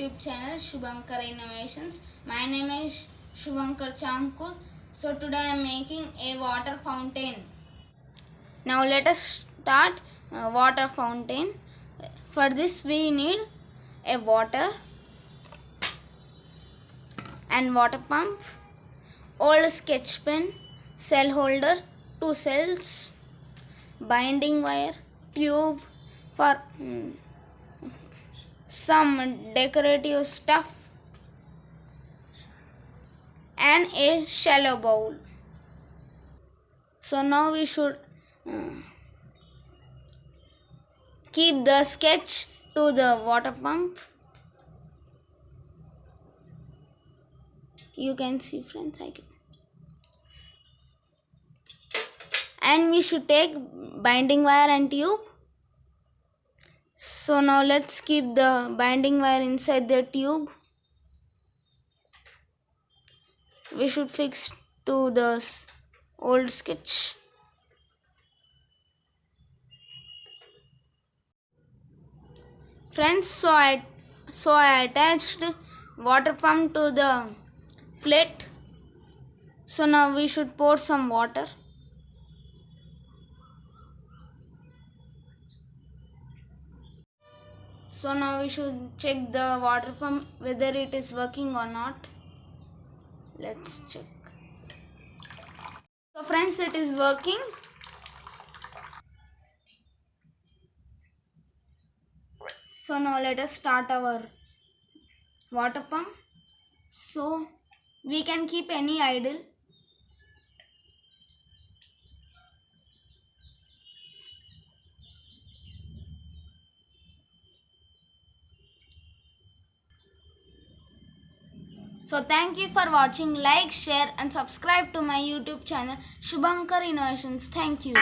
YouTube channel Shubhankar Innovations. My name is Shubhankar Chamkur. So today I am making a water fountain. Now let us start water fountain. For this we need a water and water pump, old sketch pen, cell holder, 2 cells, binding wire, tube for some decorative stuff, and a shallow bowl. So now we should keep the sketch to the water pump. You can see, friends, and we should take binding wire and tube. So now let's keep the binding wire inside the tube. We should fix to the old sketch. Friends, so I attached water pump to the plate. So now we should pour some water. So now we should check the water pump whether it is working or not. Let's check. So friends, it is working. So now let us start our water pump. So we can keep any idle. So thank you for watching. Like, share and subscribe to my YouTube channel Shubhankar Innovations. Thank you.